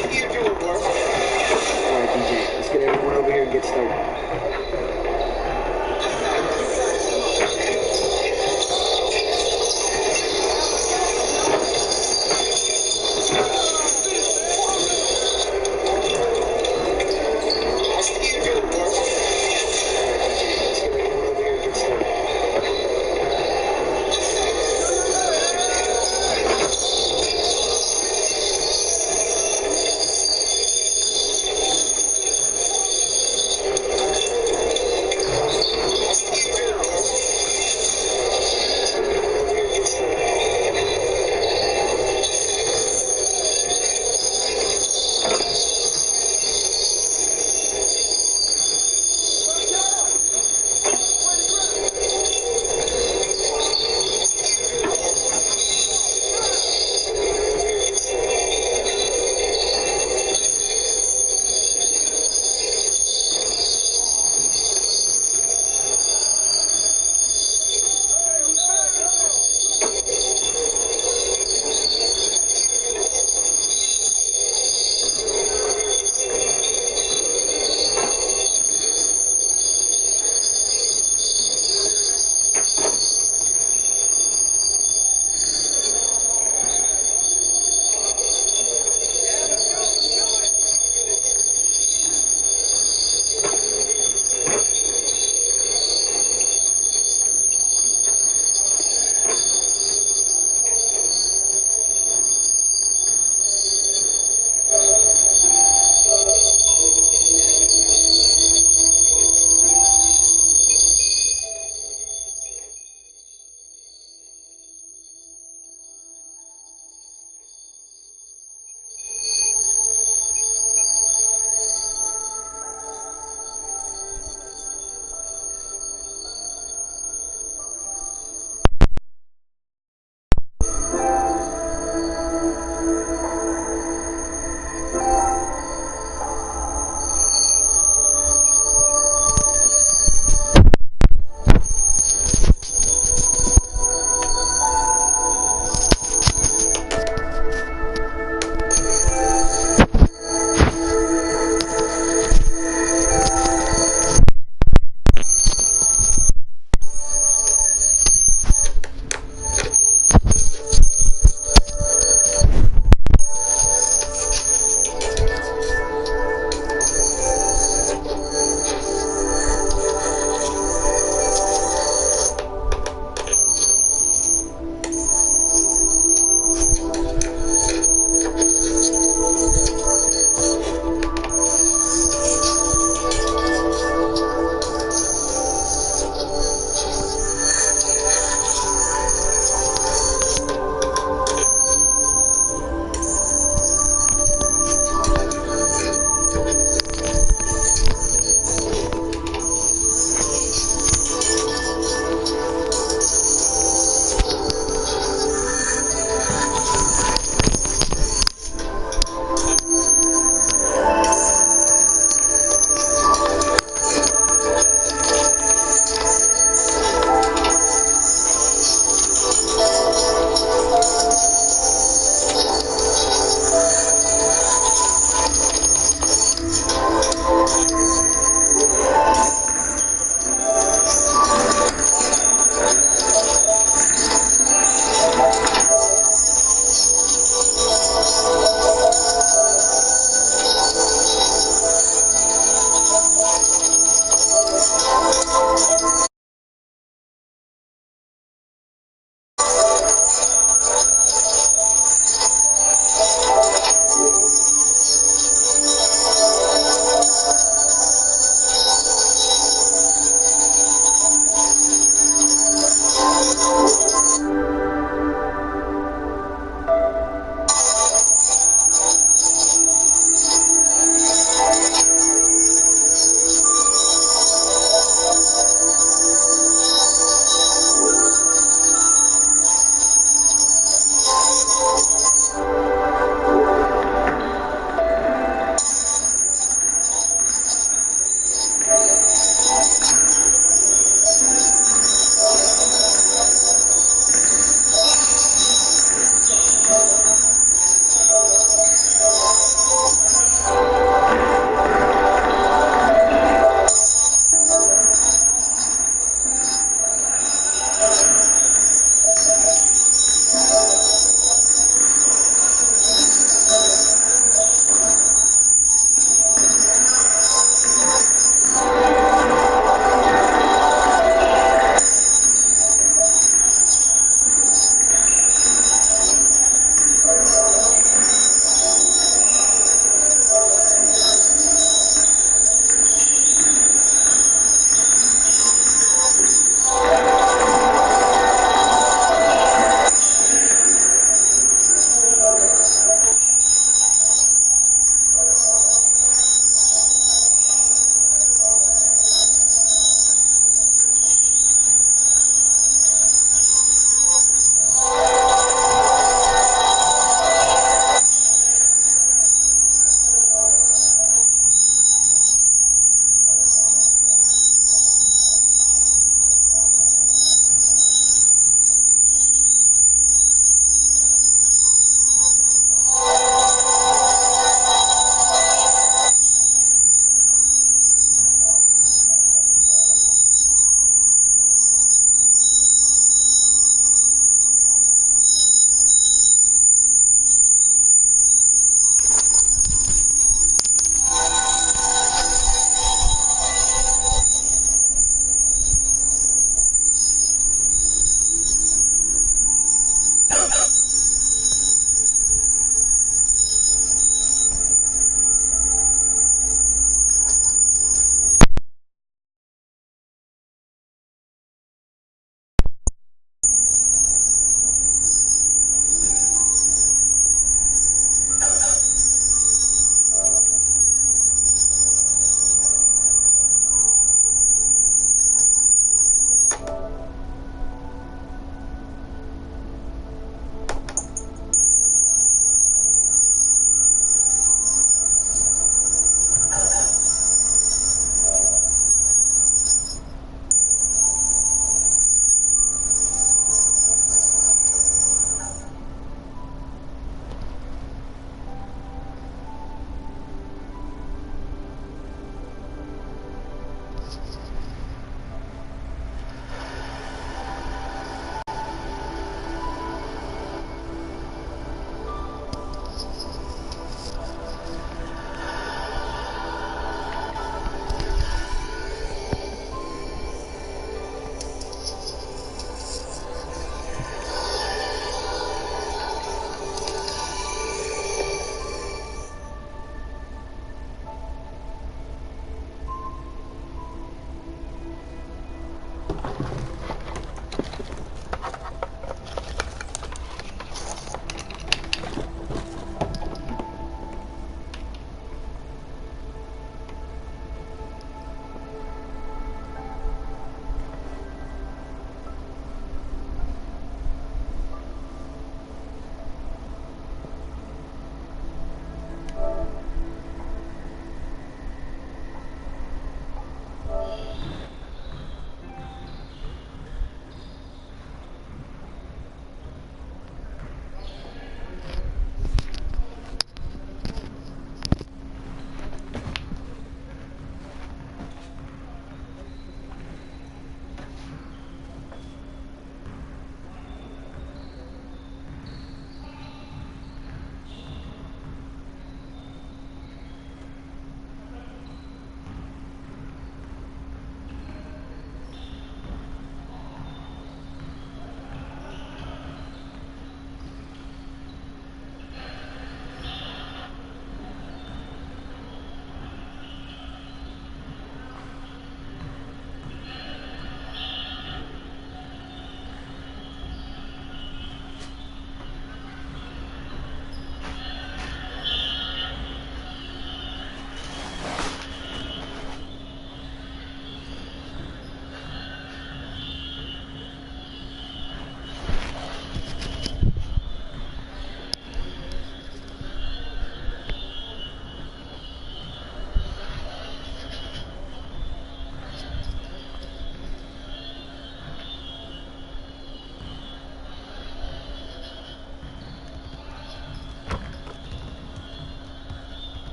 Alright, DJ, let's get everyone over here and get started.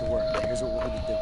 to work. Here's what we're gonna do.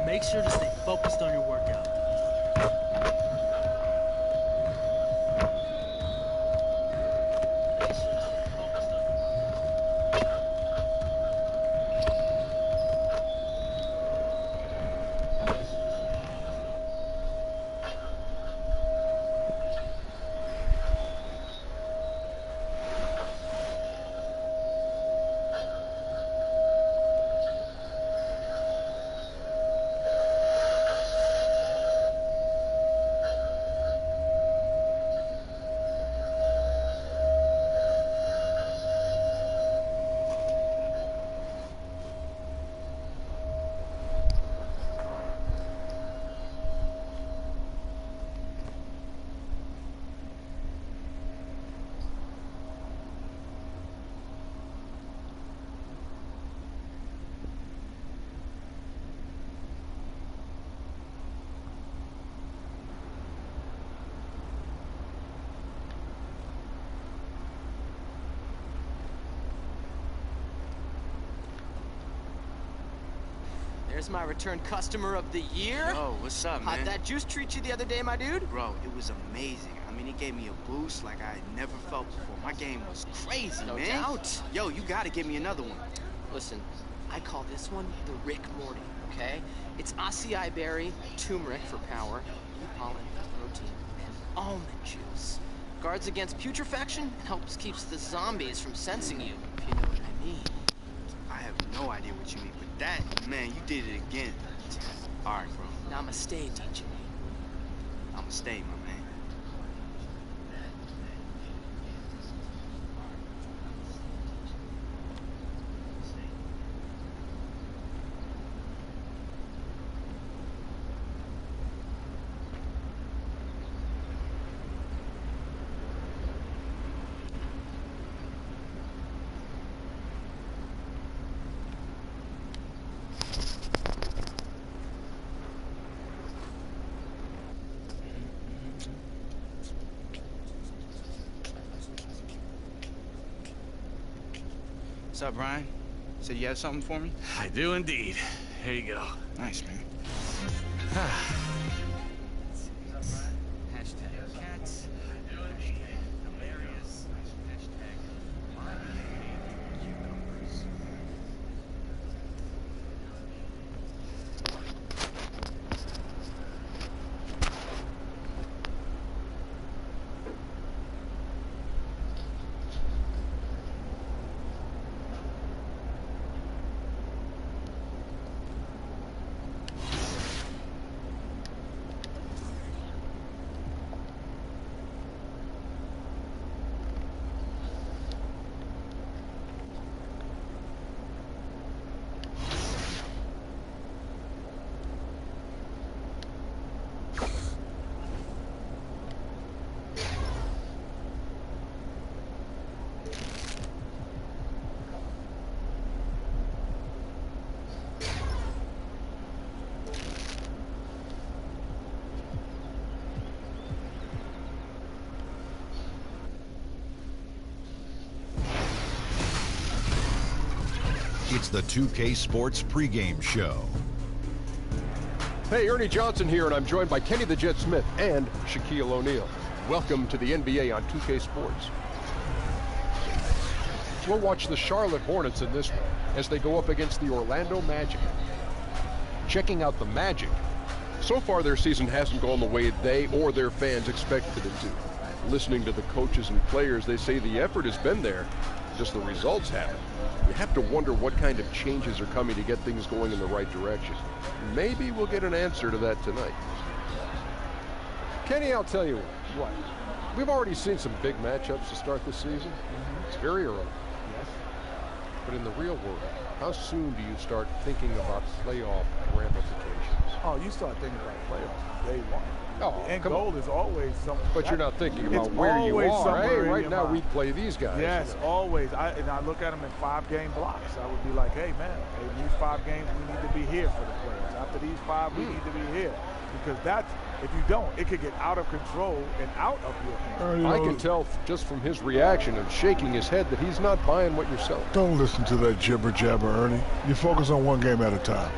Make sure to stay focused on your workout. There's my return customer of the year. Oh, what's up, man? How'd that juice treat you the other day, my dude? Bro, it was amazing. I mean, it gave me a boost like I had never felt before. My game was crazy, No man. doubt. Yo, you gotta give me another one. Listen, I call this one the Rick Morty, okay? It's acai berry, turmeric for power, bee pollen, protein, and almond juice. Guards against putrefaction and helps keeps the zombies from sensing you, if you know what I mean. I have no idea what you mean, but that, man, you did it again. All right, bro. Namaste, DJ. I'ma stay, my man. What's up, Brian? Said you had something for me? I do indeed. Here you go. Nice, man. Hashtag cats. Hashtag hilarious. Hashtag It's the 2K Sports pregame show. Hey, Ernie Johnson here, and I'm joined by Kenny the Jet Smith and Shaquille O'Neal. Welcome to the NBA on 2K Sports. We'll watch the Charlotte Hornets in this one as they go up against the Orlando Magic. Checking out the Magic. So far, their season hasn't gone the way they or their fans expected it to. Listening to the coaches and players, they say the effort has been there, just the results haven't. You have to wonder what kind of changes are coming to get things going in the right direction. Maybe we'll get an answer to that tonight. Kenny, I'll tell you what. We've already seen some big matchups to start this season. It's very early. Yes. But in the real world, how soon do you start thinking about playoff ramifications? Oh, you start thinking about playoffs day one. Oh, the end goal is always something. But you're not thinking about where you are. Hey, right now we play these guys. Yes, always. And I look at them in 5-game blocks. I would be like, hey, man, in these 5 games, we need to be here for the playoffs. After these 5, we need to be here. Because that's, if you don't, it could get out of control and out of your hands. I can tell just from his reaction and shaking his head that he's not buying what you're selling. Don't listen to that jibber jabber, Ernie. You focus on one game at a time.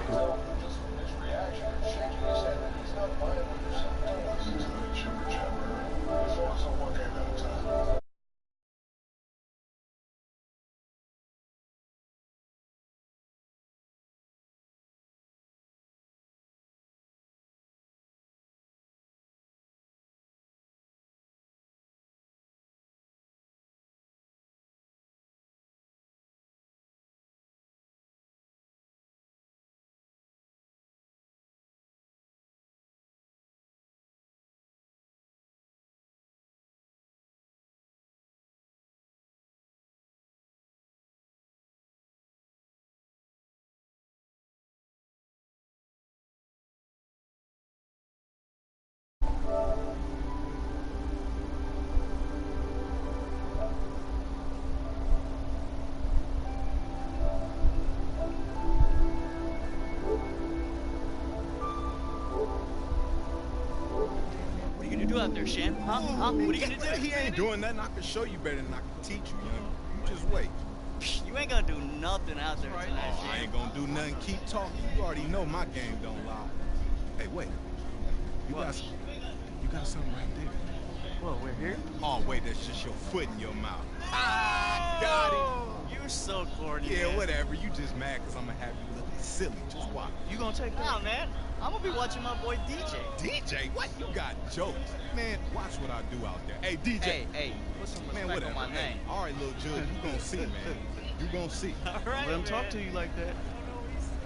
Out there, Shan? Huh? What are you gonna do? He ain't doing nothing. I can show you better than I can teach you, young. You just wait. You ain't gonna do nothing out there tonight, Shan. I ain't gonna do nothing. Keep talking. You already know my game don't lie. Hey, wait. You got something right there. Whoa, we're here? Oh, wait, that's just your foot in your mouth. Ah, got it. You're so corny, Yeah, man. whatever. You just mad because I'm gonna have you looking silly. Just watch. You gonna take that? Nah, man. I'm gonna be watching my boy DJ. DJ? What? You got jokes. Man, watch what I do out there. Hey, DJ. Hey, put some respect Man, on my name. All right, little Judge, you gonna see, man. You gonna see. All right, let him talk to you like that.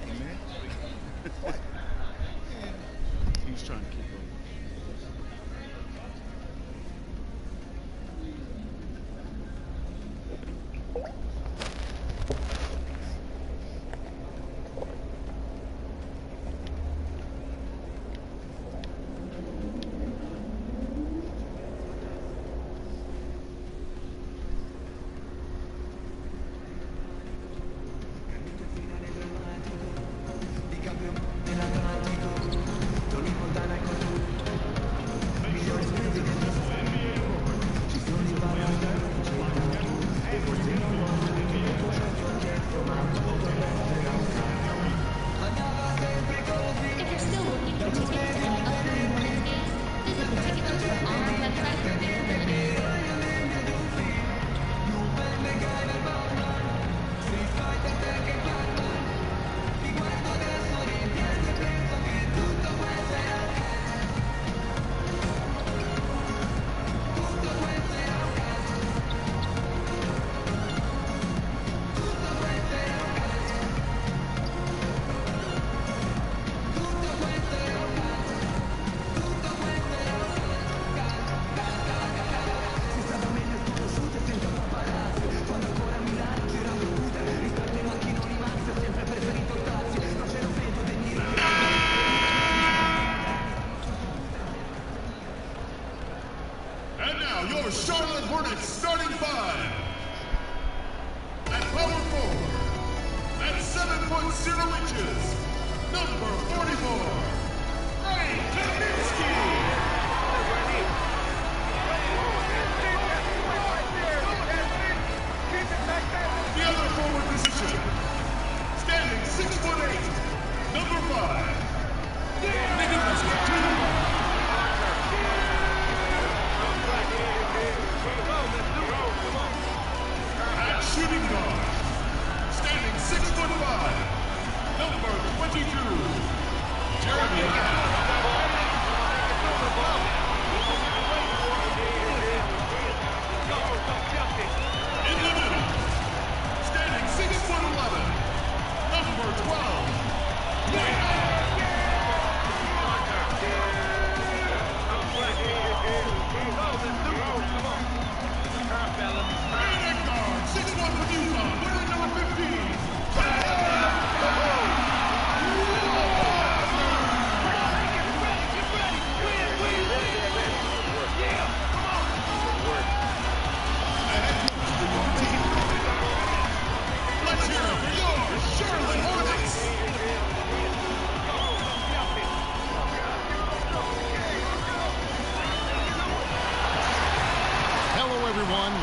Hey, man. What? He's trying to keep up.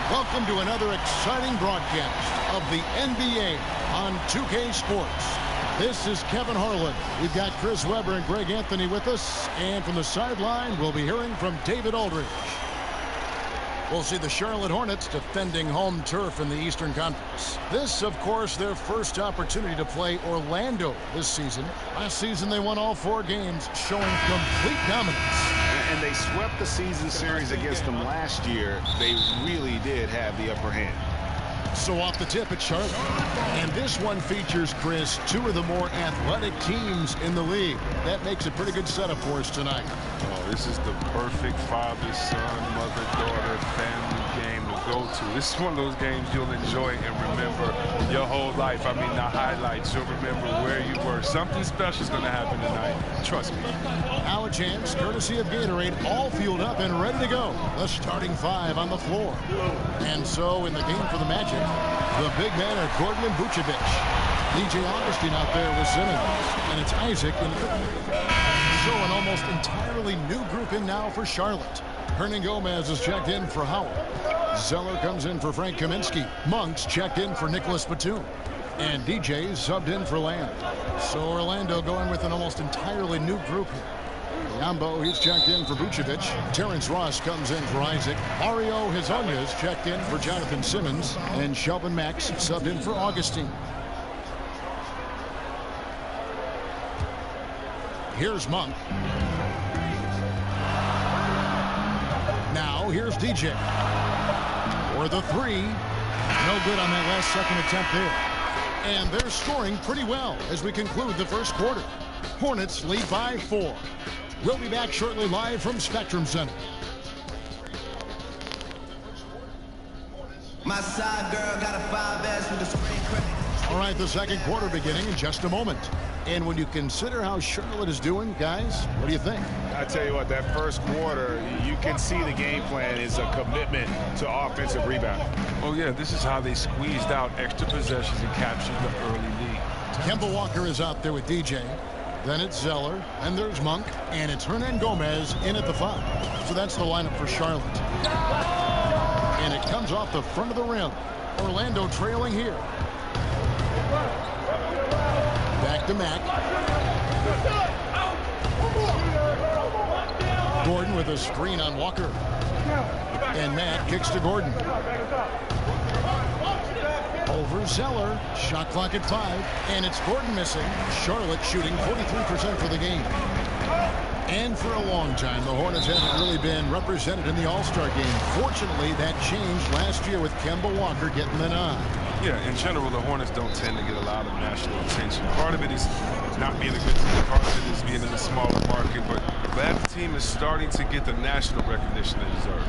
Welcome to another exciting broadcast of the NBA on 2K Sports. This is Kevin Harlan. We've got Chris Webber and Greg Anthony with us. And from the sideline, we'll be hearing from David Aldridge. We'll see the Charlotte Hornets defending home turf in the Eastern Conference. This, of course, their first opportunity to play Orlando this season. Last season, they won all 4 games, showing complete dominance. And they swept the season series against them last year. They really did have the upper hand. So off the tip at Charlotte. And this one features, Chris, 2 of the more athletic teams in the league. That makes a pretty good setup for us tonight. Oh, this is the perfect father-son, mother-daughter family game to go to. This is one of those games you'll enjoy and remember your whole life. I mean, the highlights, you'll remember where you were. Something special is going to happen tonight. Trust me. Now a chance, courtesy of Gatorade, all fueled up and ready to go. The starting 5 on the floor. And so in the game for the Magic, the big men are Gordon and Vucevic. DJ Augustine out there with Simmons. And it's Isaac in the... So an almost entirely new group in now for Charlotte. Hernan Gomez is checked in for Howard. Zeller comes in for Frank Kaminsky. Monk's checked in for Nicholas Batum. And DJ subbed in for Lamb. So Orlando going with an almost entirely new group here. Yambo, he's checked in for Vucevic. Terrence Ross comes in for Isaac. Mario Hezonja is checked in for Jonathan Simmons. And Shelvin Max subbed in for Augustine. Here's Monk. Now here's DJ. For the 3. No good on that last second attempt there. And they're scoring pretty well as we conclude the first quarter. Hornets lead by 4. We'll be back shortly live from Spectrum Center. My side girl got a 5S with a screen credit. All right, the second quarter beginning in just a moment. And when you consider how Charlotte is doing, guys, what do you think? I tell you what, that first quarter, you can see the game plan is a commitment to offensive rebounding. Oh, yeah, this is how they squeezed out extra possessions and captured the early lead. Kemba Walker is out there with DJ. Then it's Zeller, and there's Monk, and it's Hernan Gomez in at the 5. So that's the lineup for Charlotte. And it comes off the front of the rim. Orlando trailing here. Back to Mack. Gordon with a screen on Walker. And Matt kicks to Gordon. Over Zeller. Shot clock at 5. And it's Gordon missing. Charlotte shooting 43% for the game. And for a long time, the Hornets haven't really been represented in the All-Star game. Fortunately, that changed last year with Kemba Walker getting the nod. Yeah, in general, the Hornets don't tend to get a lot of national attention. Part of it is not being a good team. Part of it is being in a smaller market. But that team is starting to get the national recognition they deserve.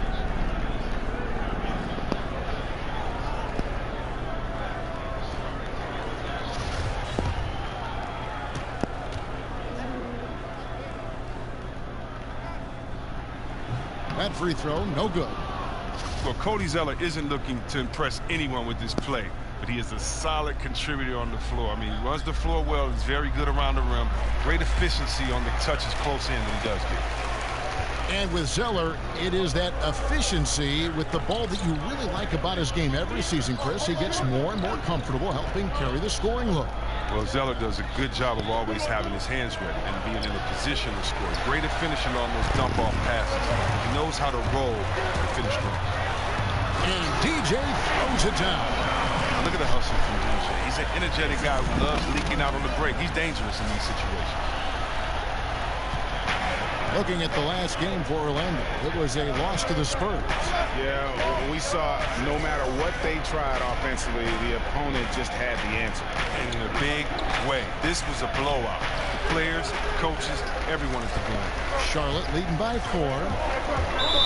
That free throw, no good. Well, Cody Zeller isn't looking to impress anyone with this play, but he is a solid contributor on the floor. I mean, he runs the floor well. He's very good around the rim. Great efficiency on the touches close in that he does get. And with Zeller, it is that efficiency with the ball that you really like about his game every season, Chris. He gets more and more comfortable helping carry the scoring load. Well, Zeller does a good job of always having his hands ready and being in a position to score. Great at finishing on those dump-off passes. He knows how to roll and finish strong. And DJ throws it down. Now look at the hustle from DJ. He's an energetic guy who loves leaking out on the break. He's dangerous in these situations. Looking at the last game for Orlando, it was a loss to the Spurs. Yeah, we saw no matter what they tried offensively, the opponent just had the answer. And in a big way. This was a blowout. The players, coaches, everyone is to blame. Charlotte leading by 4.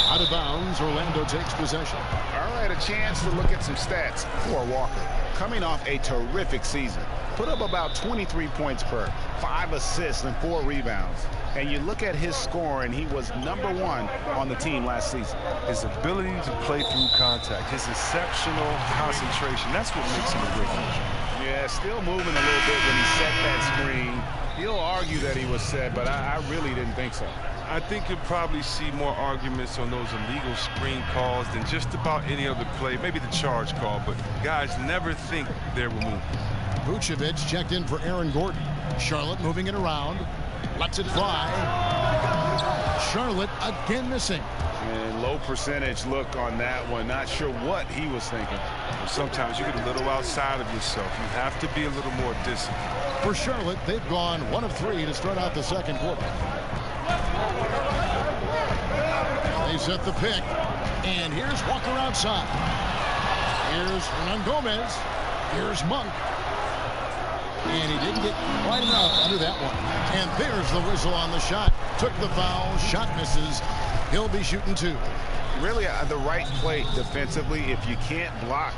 Out of bounds, Orlando takes possession. All right, a chance to look at some stats for Walker. Coming off a terrific season. Put up about 23 points per, 5 assists and 4 rebounds. And you look at his score, and he was #1 on the team last season. His ability to play through contact, his exceptional concentration, that's what makes him a great finisher. Yeah, still moving a little bit when he set that screen. He'll argue that he was set, but I really didn't think so. I think you'll probably see more arguments on those illegal screen calls than just about any other play, maybe the charge call, but guys never think they're removed. Vucevic checked in for Aaron Gordon. Charlotte moving it around. Lets it fly. Charlotte again missing. And low percentage look on that one. Not sure what he was thinking. Well, sometimes you get a little outside of yourself. You have to be a little more disciplined. For Charlotte, they've gone 1 of 3 to start out the second quarter. They set the pick. And here's Walker outside. Here's Hernan Gomez. Here's Monk. And he didn't get quite enough under that one. And there's the whistle on the shot. Took the foul. Shot misses. He'll be shooting 2. Really the right play defensively. If you can't block,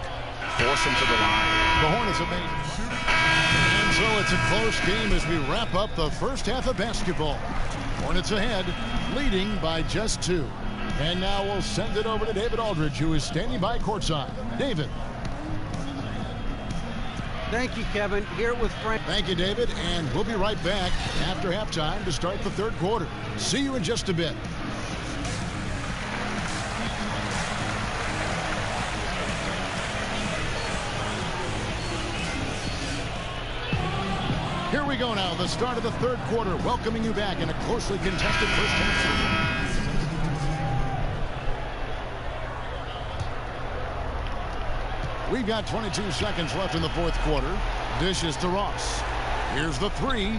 force him to the line. The Hornets have made. And so it's a close game as we wrap up the first half of basketball. Hornets ahead, leading by just 2. And now we'll send it over to David Aldridge, who is standing by courtside. David. Thank you, Kevin. Here with Frank. Thank you, David. And we'll be right back after halftime to start the third quarter. See you in just a bit. Here we go now, the start of the third quarter, welcoming you back in a closely contested first half. We've got 22 seconds left in the fourth quarter. Dishes to Ross. Here's the 3.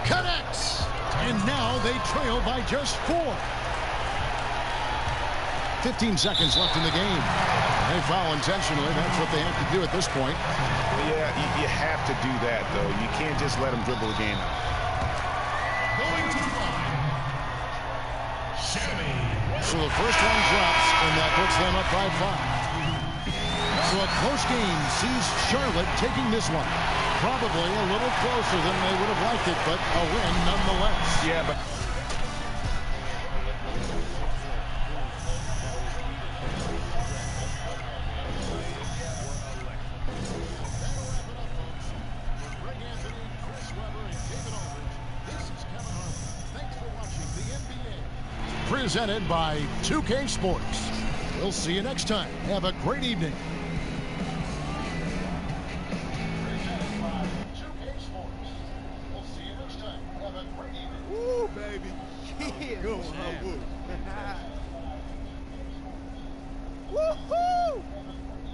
Connects! And now they trail by just 4. 15 seconds left in the game. They foul intentionally. That's what they have to do at this point. Yeah, you have to do that, though. You can't just let them dribble the game out. Going to the line. So the first one drops, and that puts them up by 5. So a close game sees Charlotte taking this one. Probably a little closer than they would have liked it, but a win nonetheless. Yeah, but... Presented by 2K Sports. We'll see you next time. Have a great evening. Woo, baby. Yeah. Go on, Woohoo!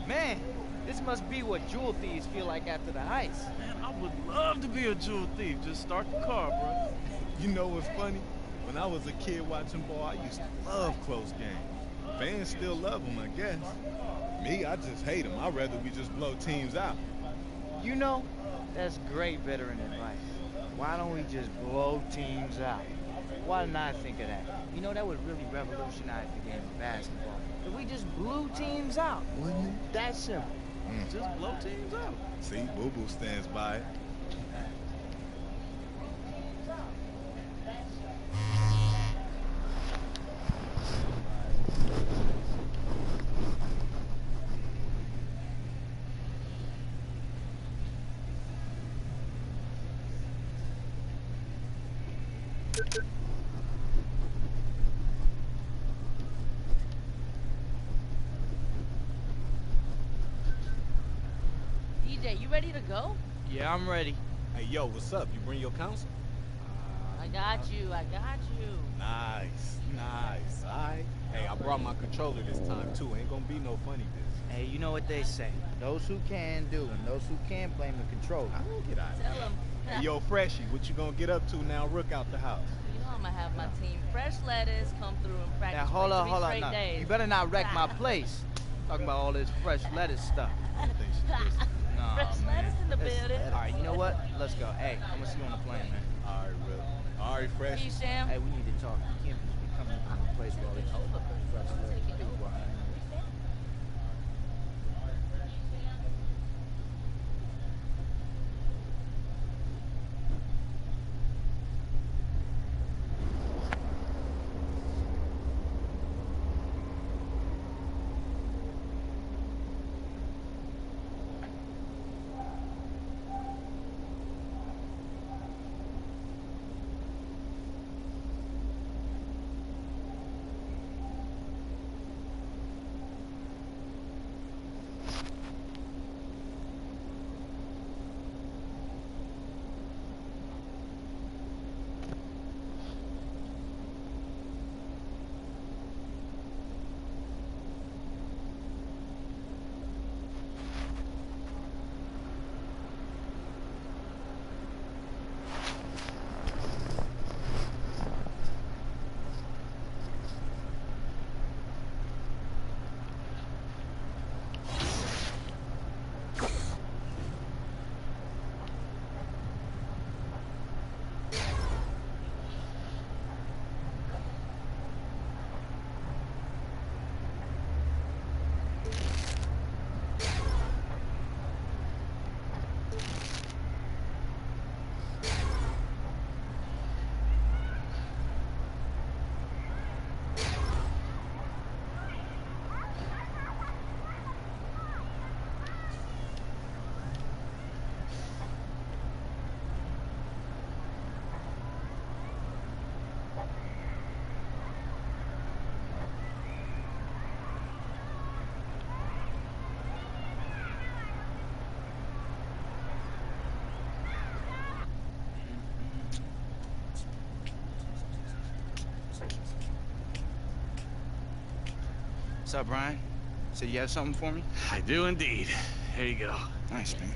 Man, this must be what jewel thieves feel like after the heist. Man, I would love to be a jewel thief. Just start the car, bro. You know what's funny? When I was a kid watching ball, I used to love close games. Fans still love them, I guess. Me, I just hate them. I'd rather we just blow teams out. You know, that's great veteran advice. Why don't we just blow teams out? Why didn't I think of that? You know, that would really revolutionize the game of basketball. If we just blew teams out. Wouldn't it? That simple. Just blow teams out. See, Boo-Boo stands by it. DJ, you ready to go? Yeah, I'm ready. Hey, yo, what's up? You bring your counsel? I got you. Nice, nice. All right. Hey, I brought my controller this time, too. Ain't gonna be no funny business. Hey, you know what they say. Those who can do, and those who can't blame the controller. Get out of Tell here. him. Hey, yo, Freshie, what you gonna get up to now Rook out the house? You know I'm gonna have my team Fresh Lettuce come through and practice Now, hold for on, 3 hold on. straight Now, days. you better not wreck my place. Talking about all this fresh lettuce stuff. Nah, Fresh man. lettuce in the Listen, building. all right, you know what? Let's go. Hey, I'm gonna see you on the plane, man. All right, Rook. All right, Fresh. Hey, Sam. Hey, we need to talk. You can't just be coming up to my place with all this fresh lettuce. People, man. What's up, Brian? Said you have something for me? I do indeed. Here you go. Nice, man.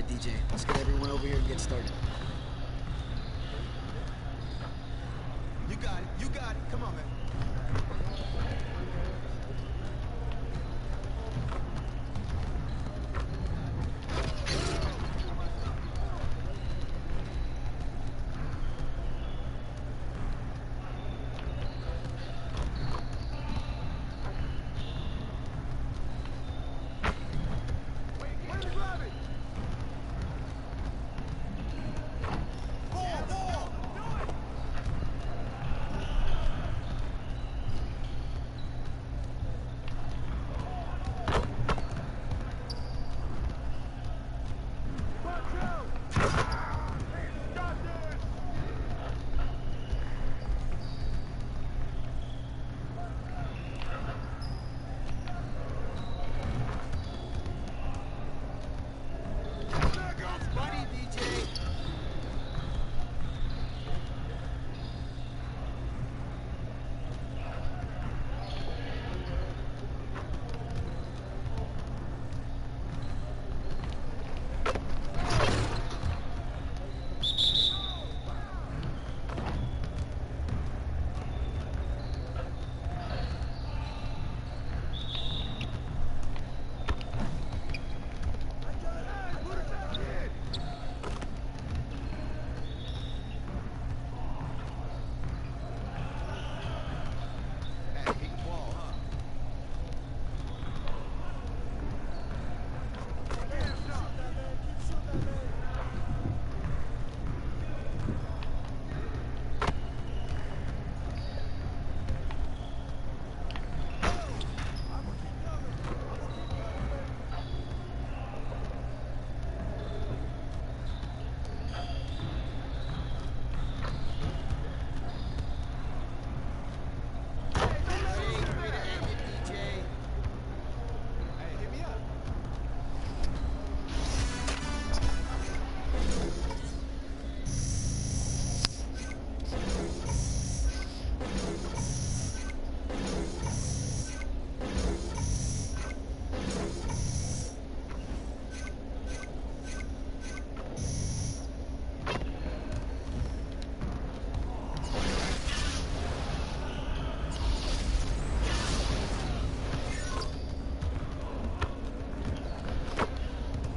DJ, let's get everyone over here and get started. You got it. You got it. Come on, man.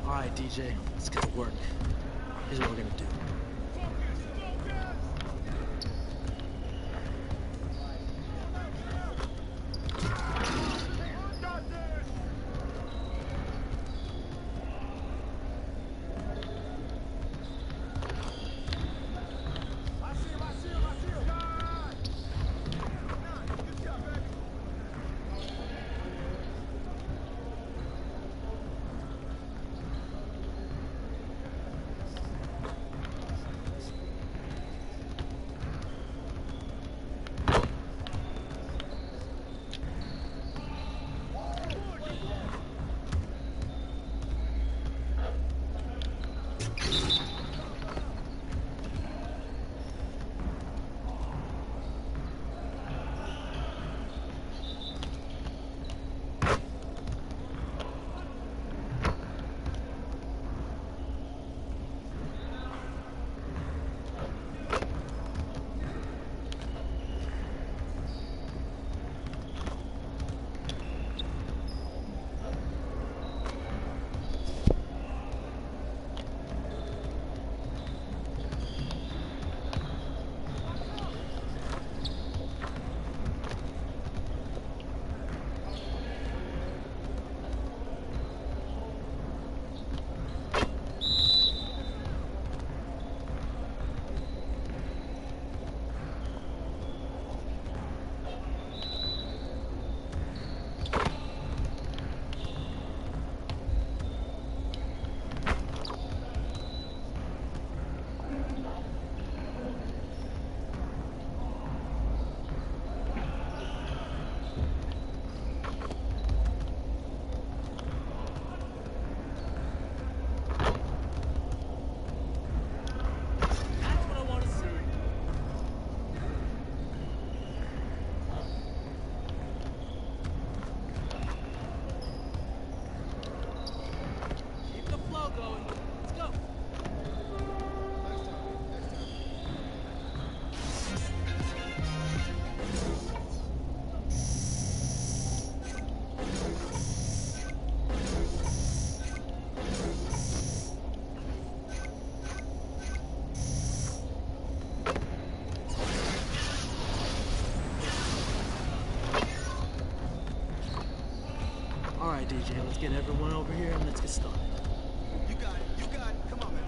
Alright, DJ, let's get to work. Here's what we're gonna do. DJ, let's get everyone over here and let's get started. You got it. You got it. Come on, man.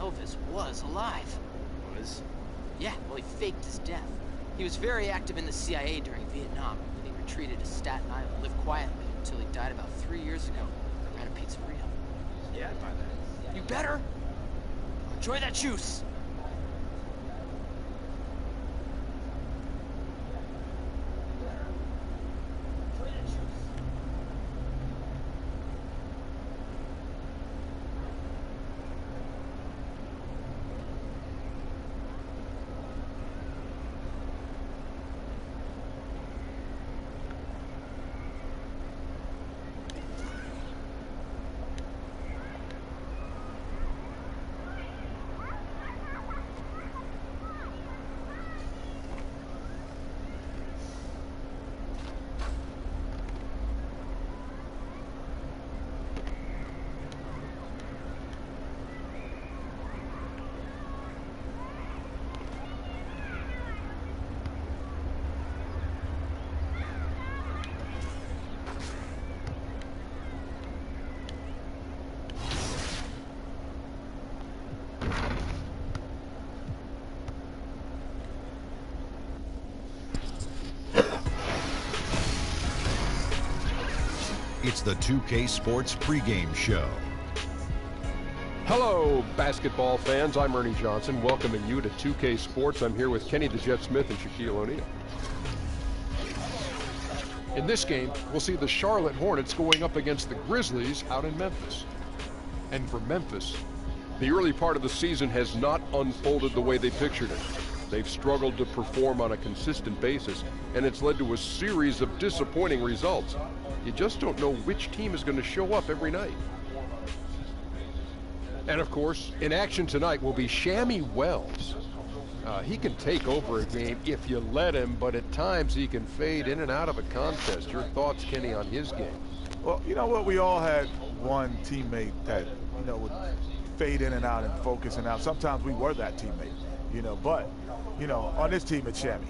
Elvis was alive. Was? Yeah, well, he faked his death. He was very active in the CIA during Vietnam, and he retreated to Staten Island, lived quietly until he died about 3 years ago. Ran a pizzeria. Yeah, I'd buy that. You better! Enjoy that juice! It's the 2K Sports pregame show. Hello, basketball fans. I'm Ernie Johnson, welcoming you to 2K Sports. I'm here with Kenny the Jet Smith and Shaquille O'Neal. In this game, we'll see the Charlotte Hornets going up against the Grizzlies out in Memphis. And for Memphis, the early part of the season has not unfolded the way they pictured it. They've struggled to perform on a consistent basis, and it's led to a series of disappointing results. You just don't know which team is going to show up every night. And of course, in action tonight will be Shammy Wells. He can take over a game if you let him, but at times he can fade in and out of a contest. Your thoughts, Kenny, on his game? Well, you know what? We all had one teammate that, you know, would fade in and out and focus and out. Sometimes we were that teammate, you know, but, you know, on this team, it's Shammy.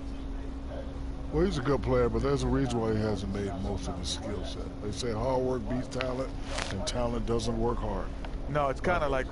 Well, he's a good player, but there's a reason why he hasn't made most of his skill set. They say hard work beats talent, and talent doesn't work hard. No, it's kind of like...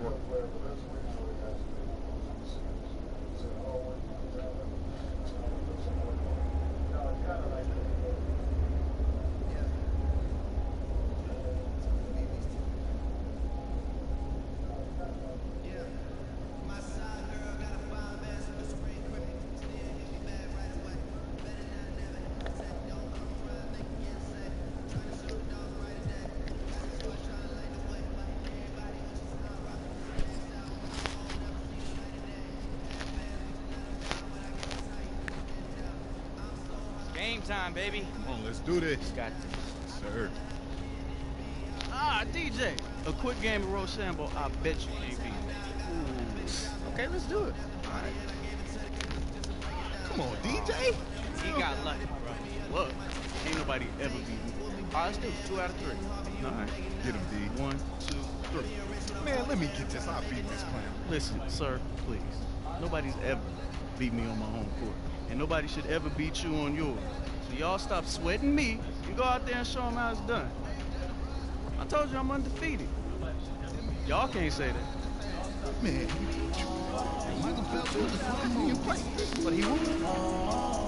Game time, baby. Come on, let's do this. Got this. Sir. DJ, a quick game of Rochambeau, I bet you can't beat me. Ooh. Okay, let's do it. All right. Come on, DJ. He got lucky, bro. Look, ain't nobody ever beat me. All right, let's do it. 2 out of 3. All right. Get him, D. 1, 2, 3. Man, let me get this. I'll beat this clown. Listen, sir, please. Nobody's ever beat me on my home court. And nobody should ever beat you on yours. So y'all stop sweating me and go out there and show them how it's done. I told you I'm undefeated. Y'all can't say that. Man, Michael Phelps with the swim move. But he won't.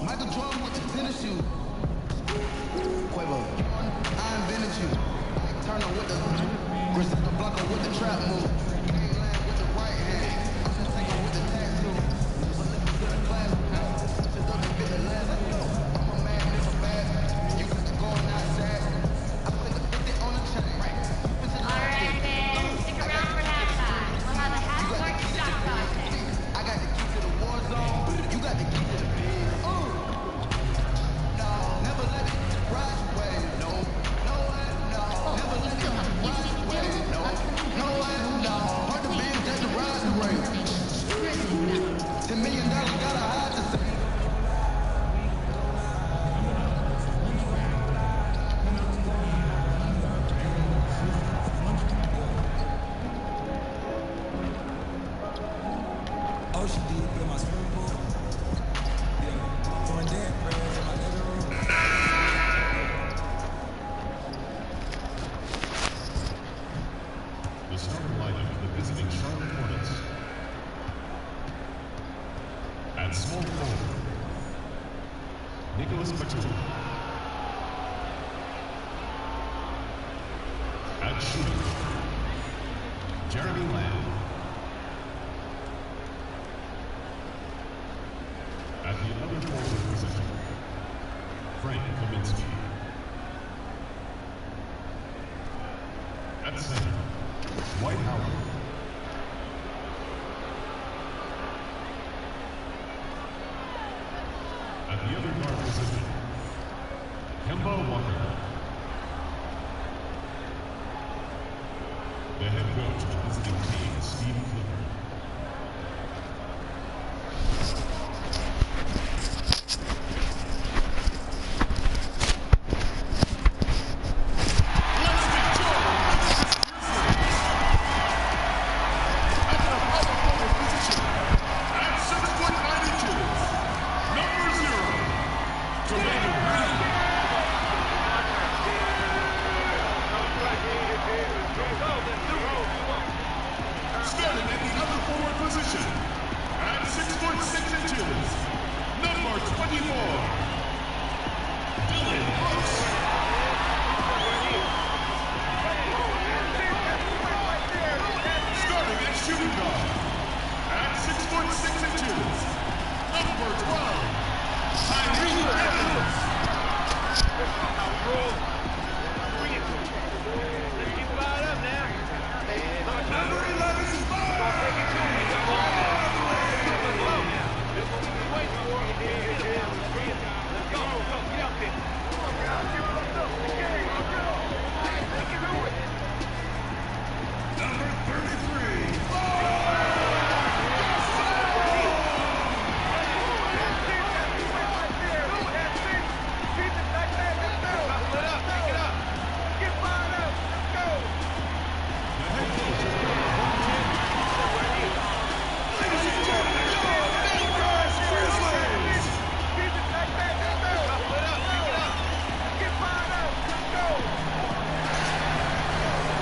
Michael Jordan with the tennis shoe. Quavo, I invented you. Turner with the Griselda Blanco with the trap move. Kayland with the right hand. Single with the tattoo. Class, just up and fit the last. I'm a man, never bad. You got to go and not sad. I put the 50 on the chain. All right, man. Stick around for halftime. We'll have a half-court shot contest. I got the key to the war zone. You got the key to the big. No, never let it surprise you. No, no, no. Never let it surprise you. No, no, no. Hard to be just to rise the rate. $10 million gotta hide the same. Oh, she did put my swimming pool. Yeah, throwing dead prayers in my living room. The starting lineup of the visiting Charlotte Hornets. At small forward, Nicholas Batum. At shooting, Jeremy Lamb. At the other forward position, Frank Kaminsky. At center, Dwight Howard. At the other guard position, Kemba Walker. The head coach of the visiting team, Steve Clifford.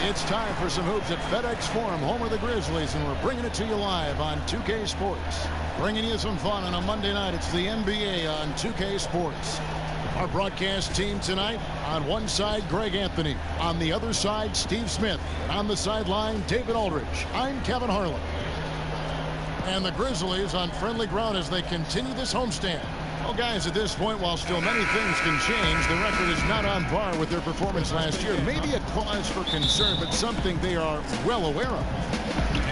It's time for some hoops at FedEx Forum, home of the Grizzlies, and we're bringing it to you live on 2K Sports. Bringing you some fun on a Monday night. It's the NBA on 2K Sports. Our broadcast team tonight, on one side, Greg Anthony. On the other side, Steve Smith. On the sideline, David Aldridge. I'm Kevin Harlan. And the Grizzlies on friendly ground as they continue this homestand. Well, guys, at this point, while still many things can change, the record is not on par with their performance last year. Maybe a cause for concern, but something they are well aware of.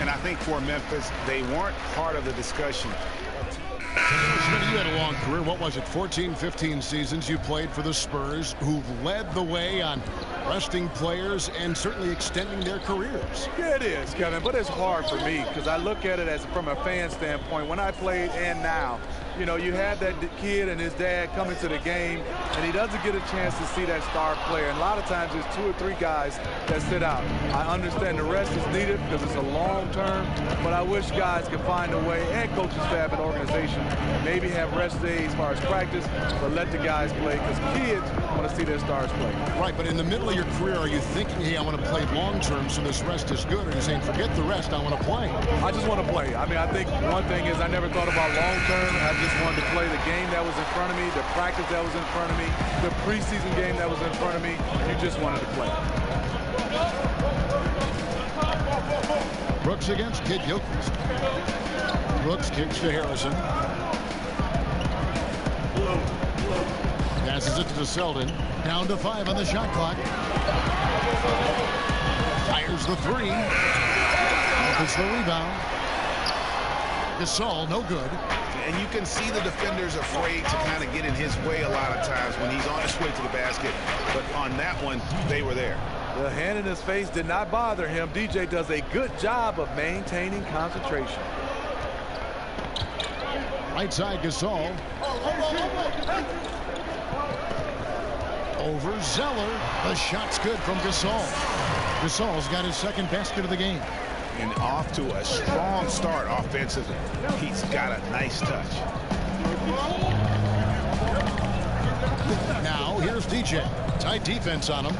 And I think for Memphis, they weren't part of the discussion. You had a long career. What was it, 14, 15 seasons you played for the Spurs, who've led the way on resting players and certainly extending their careers. Yeah, it is, Kevin, but it's hard for me because I look at it as from a fan standpoint. When I played and now, you know, you had that kid and his dad come into the game, and he doesn't get a chance to see that star player. And a lot of times there's 2 or 3 guys that sit out. I understand the rest is needed because it's a long term, but I wish guys could find a way, and coaching staff and organization, maybe have rest days as far as practice, but let the guys play because kids want to see their stars play. Right, but in the middle of your career, are you thinking, hey, I want to play long term so this rest is good, or are you saying, forget the rest, I want to play? I just want to play. I mean, I think one thing is I never thought about long term. I just wanted to play the game that was in front of me, the practice that was in front of me, the preseason game that was in front of me. You just wanted to play. Brooks against Kid Gilchrist. Brooks kicks to Harrison. Passes it to Selden. Down to 5 on the shot clock. Fires the 3. It's the rebound. Gasol, no good. And you can see the defenders afraid to kind of get in his way a lot of times when he's on his way to the basket. But on that one, they were there. The hand in his face did not bother him. DJ does a good job of maintaining concentration. Right side, Gasol. Over Zeller. The shot's good from Gasol. Gasol's got his second basket of the game. And off to a strong start offensively. He's got a nice touch. Now, here's DJ. Tight defense on him.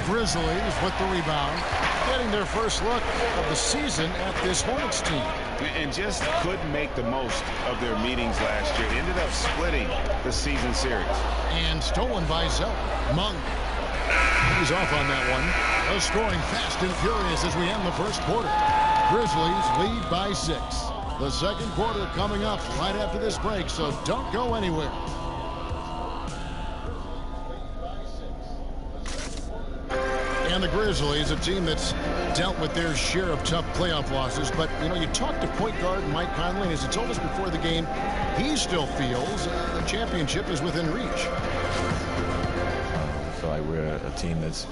Grizzlies with the rebound. Getting their first look of the season at this Hornets team. And just couldn't make the most of their meetings last year. Ended up splitting the season series. And stolen by Zeller. Monk. He's off on that one. Scoring fast and furious as we end the first quarter. Grizzlies lead by 6. The second quarter coming up right after this break, so don't go anywhere. And the Grizzlies, a team that's dealt with their share of tough playoff losses. But, you know, you talked to point guard Mike Conley, and as he told us before the game, he still feels the championship is within reach. I feel like we're a team that's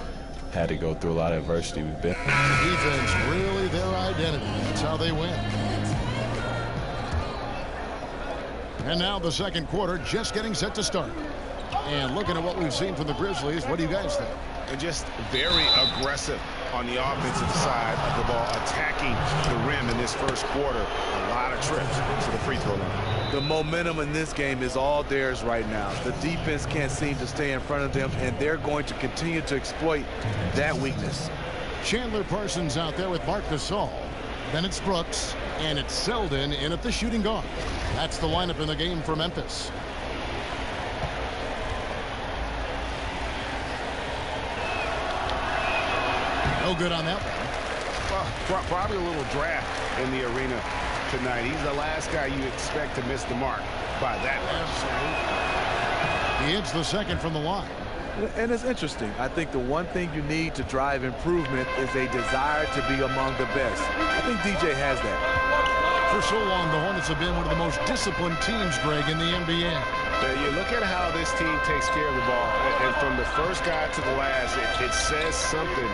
had to go through a lot of adversity. We've been. Defense really their identity. That's how they win. And now the second quarter just getting set to start. And looking at what we've seen from the Grizzlies, what do you guys think? They're just very aggressive on the offensive side of the ball, attacking the rim in this first quarter. A lot of trips to the free throw line. The momentum in this game is all theirs right now. The defense can't seem to stay in front of them, and they're going to continue to exploit that weakness. Chandler Parsons out there with Marc Gasol. Then it's Brooks, and it's Selden in at the shooting guard. That's the lineup in the game for Memphis. No good on that one. Well, probably a little draft in the arena tonight. He's the last guy you expect to miss the mark by that much. He hits the second from the line. And it's interesting. I think the one thing you need to drive improvement is a desire to be among the best. I think DJ has that. For so long, the Hornets have been one of the most disciplined teams, Greg, in the NBA. You look at how this team takes care of the ball, and from the first guy to the last, it says something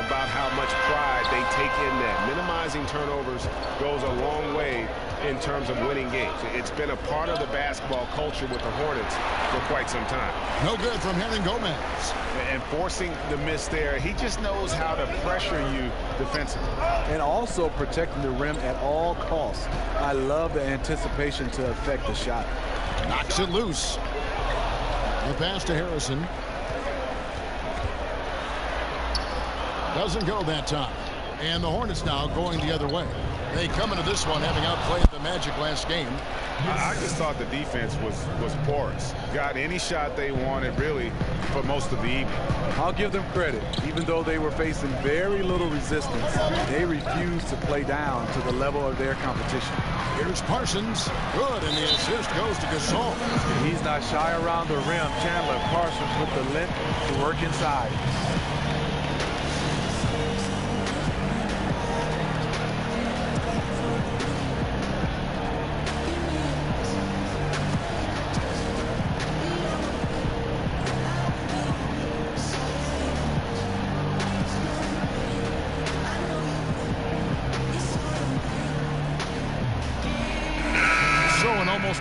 about how much pride they take in that. Minimizing turnovers goes a long way in terms of winning games. It's been a part of the basketball culture with the Hornets for quite some time. No good from Hernan Gomez. And forcing the miss there, he just knows how to pressure you defensively. And also protecting the rim at all costs. I love the anticipation to affect the shot. Knocks it loose. The pass to Harrison. Doesn't go that time. And the Hornets now going the other way. They come into this one having outplayed the Magic last game. I just thought the defense was porous. Got any shot they wanted, really, for most of the evening. I'll give them credit. Even though they were facing very little resistance, they refused to play down to the level of their competition. Here's Parsons. Good, and the assist goes to Gasol. He's not shy around the rim. Chandler Parsons with the length to work inside.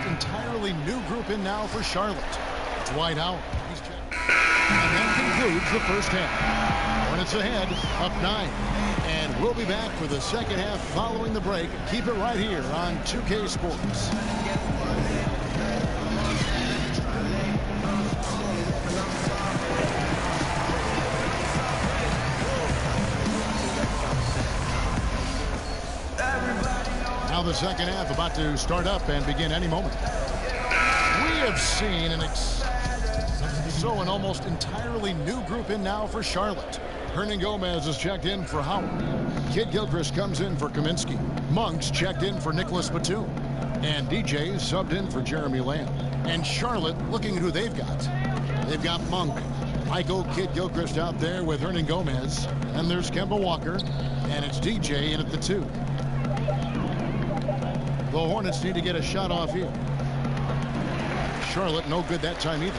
Entirely new group in now for Charlotte. Dwight Howard. And that concludes the first half. Hornets ahead, up 9. And we'll be back for the second half following the break. Keep it right here on 2K Sports. Now the second half about to start up and begin any moment. We have seen an almost entirely new group in now for Charlotte. Hernan Gomez is checked in for Howard. Kid Gilchrist comes in for Kaminsky. Monk's checked in for Nicholas Batum. And DJ subbed in for Jeremy Lamb. And Charlotte looking at who they've got. They've got Monk, Michael, Kid Gilchrist out there with Hernan Gomez. And there's Kemba Walker. And it's DJ in at the 2. The Hornets need to get a shot off here. Charlotte no good that time either.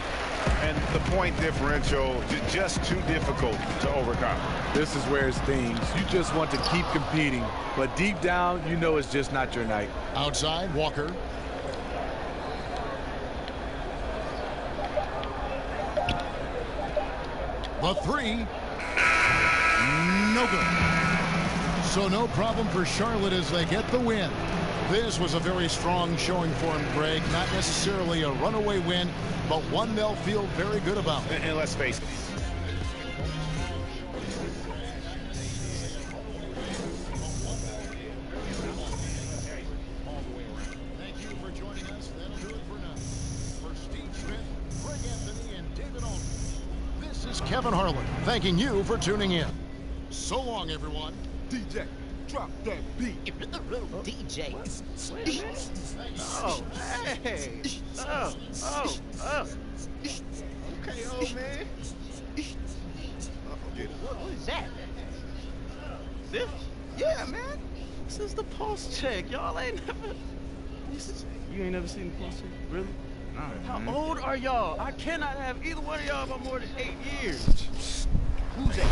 And the point differential just too difficult to overcome. This is where it stings. You just want to keep competing, but deep down, you know it's just not your night. Outside, Walker. The 3. No good. So no problem for Charlotte as they get the win. This was a very strong showing for him, Greg. Not necessarily a runaway win, but one they'll feel very good about. And let's face it. Thank you for joining us. That'll do it for now. For Steve Smith, Greg Anthony, and David Aldridge, this is Kevin Harlan thanking you for tuning in. So long, everyone. DJ. Drop that beat. DJ. Oh, hey. Oh. Okay, old man. What is that? This? Yeah, man. This is the pulse check. Y'all ain't never... You ain't never seen the pulse check? Really? Nah, How old are y'all? I cannot have either one of y'all for more than 8 years. Who's that?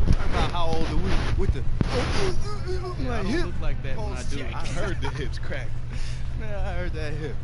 About how old are we? With the I don't look like that when I do it. I heard the hips crack. Man, I heard that hip.